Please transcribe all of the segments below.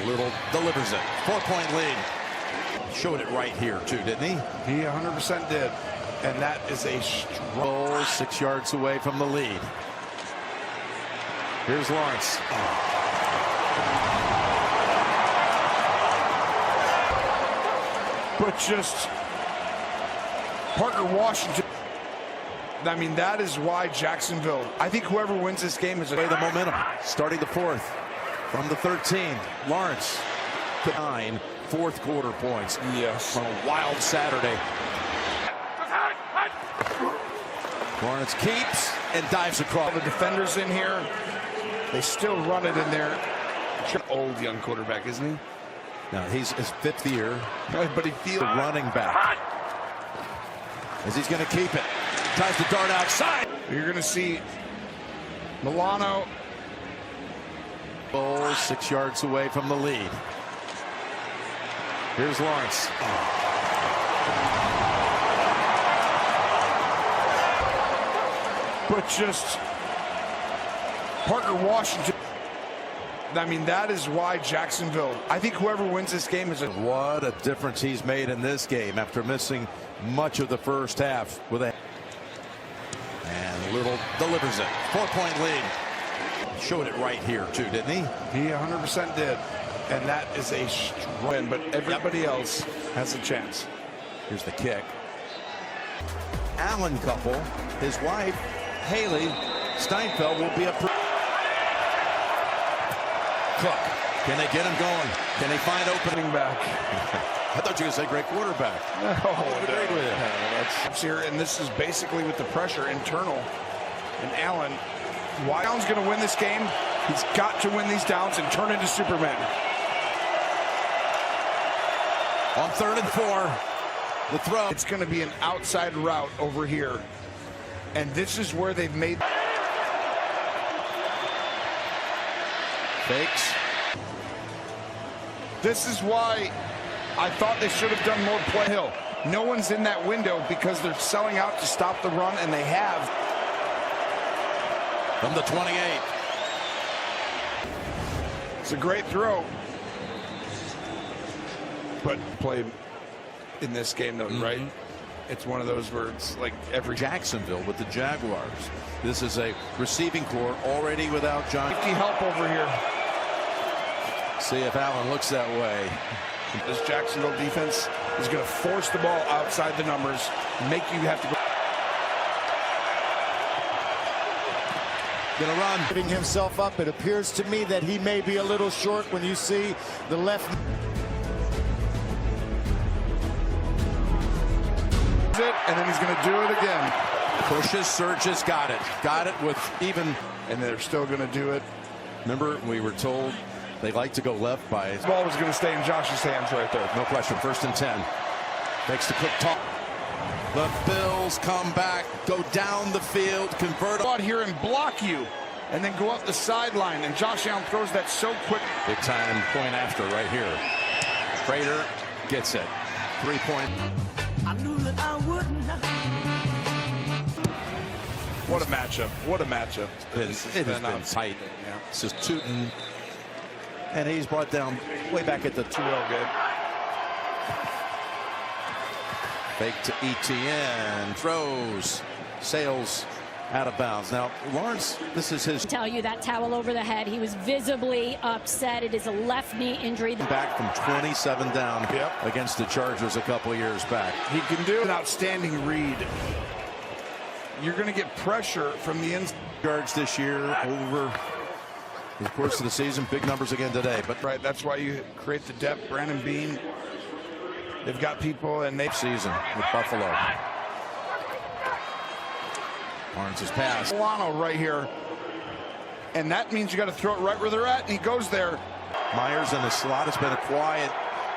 Little delivers it. 4-point lead. Showed it right here, too, didn't he? He 100% did. And that is a strong. 6 yards away from the lead. Here's Lawrence. But just Parker Washington. I mean, that is why Jacksonville. I think whoever wins this game is the momentum. Starting the fourth from the 13. Lawrence to 9 fourth quarter points. Yes. On a wild Saturday. Lawrence keeps and dives across. The defenders in here, they still run it in there. Old young quarterback, isn't he? Now he's his 5th year, but he feels the running back. As he's going to keep it, tries to dart outside. You're going to see Milano. 6 yards away from the lead. Here's Lawrence. But just Parker Washington. I mean, that is why Jacksonville. I think whoever wins this game is What a difference he's made in this game after missing much of the first half with a. And Little delivers it. 4-point lead. Showed it right here, too, didn't he? He 100% did. And that is a strong. But everybody else has a chance. Here's the kick. Allen couple, his wife, Haley Steinfeld, will be a. Cook, can they get him going? Can they find opening back? I thought you were going to say great quarterback. That's here, and this is basically with the pressure internal. And Allen, why Allen's going to win this game? He's got to win these downs and turn into Superman. On 3rd and 4, the throw. It's going to be an outside route over here, and this is where they've made. Fakes. This is why I thought they should have done more play. Hill. No one's in that window because they're selling out to stop the run, and they have. From the 28. It's a great throw. But play in this game, though, right? It's one of those where it's like every. Jacksonville with the Jaguars. This is a receiving core already without John. Safety help over here. See if Allen looks that way. This Jacksonville defense is going to force the ball outside the numbers, make you have to go. Gonna run. Putting himself up, it appears to me that he may be a little short when you see the left. And then he's going to do it again. Pushes, surges, got it. Got it with even. And they're still going to do it. Remember, we were told they like to go left by. The ball was going to stay in Josh's hands right there. No question. 1st and 10. Makes the quick talk. The Bills come back, go down the field, convert. Go out here and block you, and then go up the sideline. And Josh Allen throws that so quick. Big time point after right here. Prater gets it. 3-point. I knew that I would not. What a matchup. What a matchup. It has been tight. Yeah. This is Tootin. And he's brought down way back at the 2-0 game. Fake to ETN. Throws. Sails out of bounds. Now, Lawrence, this is his. Tell you that towel over the head. He was visibly upset. It is a left knee injury. Back from 27 down against the Chargers a couple of years back. He can do an outstanding read. You're going to get pressure from the inside. Yards this year over the course of the season. Big numbers again today. But right, that's why you create the depth. Brandon Bean. They've got people, and they season with Buffalo. Lawrence's pass. Milano right here, and that means you got to throw it right where they're at, and he goes there. Myers in the slot. Has been a quiet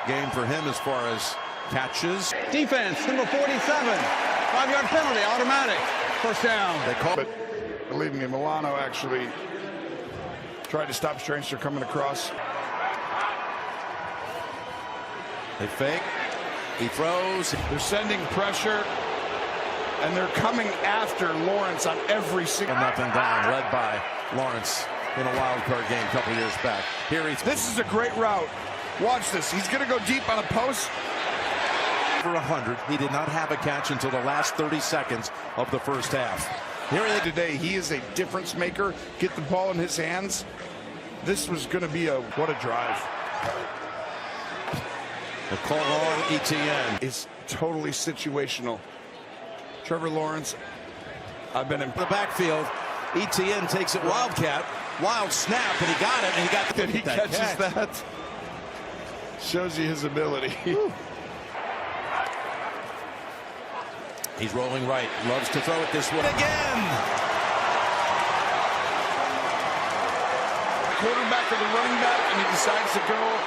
game for him as far as catches. Defense, number 47. 5-yard penalty, automatic. 1st down. They call. But believe me, Milano actually tried to stop Strange coming across. They fake. He throws. They're sending pressure, and they're coming after Lawrence on every single. 0-0 down, led by Lawrence. in a wild card game a couple years back. Here he's This is a great route. Watch this. He's going to go deep on a post. for 100. He did not have a catch until the last 30 seconds of the first half. Here today, he is a difference maker. Get the ball in his hands. This was going to be what a drive. The call on ETN Is totally situational. Trevor Lawrence, I've been in the backfield. ETN takes it wildcat, wild snap, and he got it, and he got and he that catches catch. that. Shows you his ability. He's rolling right, loves to throw it this way again. Quarterback or the running back, and he decides to go.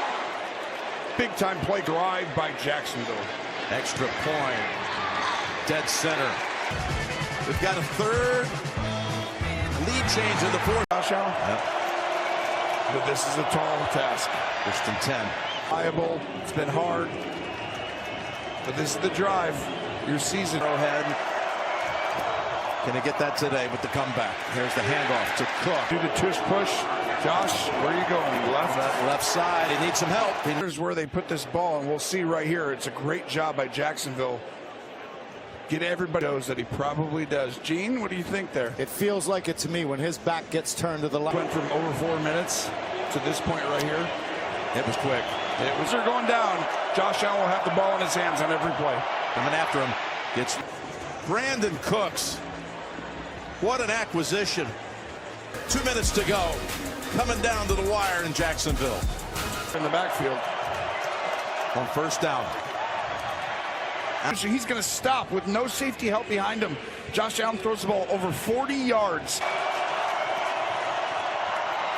Big time play drive by Jacksonville. Extra point, dead center. We've got a third lead change in the fourth. Josh Allen. Yep. But this is a tall task. First and 10. Viable. It's been hard. But this is the drive. Your season. Arrowhead. Can he get that today with the comeback? Here's the handoff to Cook. Do the tush push. Josh, where are you going? Left? Left side. He needs some help. Here's where they put this ball, and we'll see right here. It's a great job by Jacksonville. Get everybody knows that he probably does. Gene, what do you think there? It feels like it to me when his back gets turned to the left. Went from over 4 minutes to this point right here. It was quick. It was they're going down. Josh Allen will have the ball in his hands on every play. Coming after him. Gets Brandon Cooks. What an acquisition. 2 minutes to go. Coming down to the wire in Jacksonville. In the backfield. On first down. He's going to stop with no safety help behind him. Josh Allen throws the ball over 40 yards.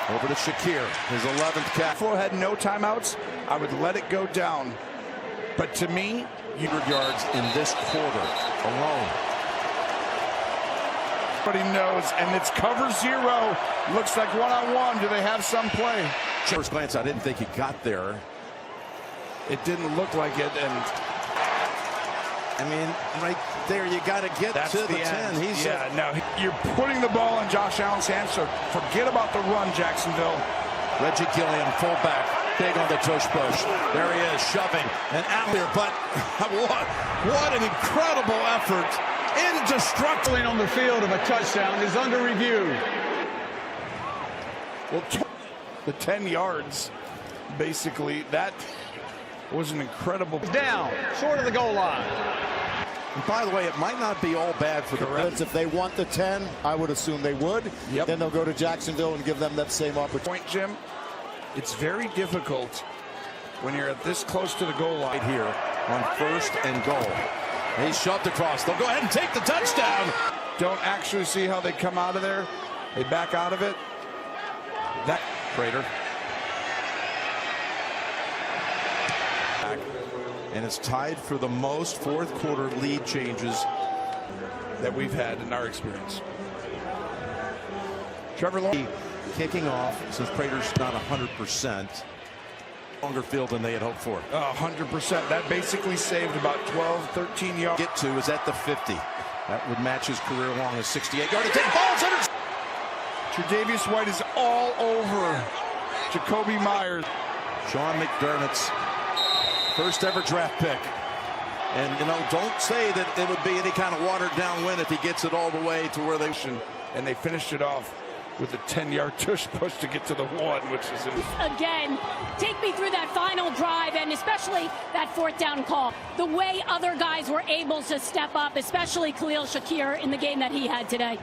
Over to Shakir. His 11th catch. Buffalo had no timeouts. I would let it go down. But to me, 100 yards in this quarter alone. everybody knows, and it's cover zero. Looks like one-on-one. Do they have some play? First glance, I didn't think he got there. It didn't look like it, and I mean, right there, you got to get that's to the 10. end. He's no, you're putting the ball in Josh Allen's hands, so forget about the run, Jacksonville. Reggie Gilliam, fullback, big on the tush push. There he is, shoving and out there. But what an incredible effort! Indestructible. On the field of a touchdown is under review. Well, the 10 yards, basically, that was an incredible. Down, short of the goal line. And by the way, it might not be all bad for the Reds. If they want the 10, I would assume they would. Yep. Then they'll go to Jacksonville and give them that same opportunity. Point, Jim, it's very difficult when you're at this close to the goal line. Right here on first and goal. He's shoved across. They'll go ahead and take the touchdown. Don't actually see how they come out of there. They back out of it. That Prater. And it's tied for the most fourth quarter lead changes that we've had in our experience. Trevor Lawrence kicking off since Prater's not 100%. Longer field than they had hoped for. 100%. That basically saved about 12, 13 yards. Get to is at the 50. That would match his career long as 68-yard attempt. Ball's under. Tre'Davious White is all over Jacoby Myers. Sean McDermott's first ever draft pick. And, you know, don't say that it would be any kind of watered down win if he gets it all the way to where they should. And they finished it off with a 10-yard tush push to get to the one, which is Again, take me through that final drive and especially that fourth down call. The way other guys were able to step up, especially Khalil Shakir in the game that he had today.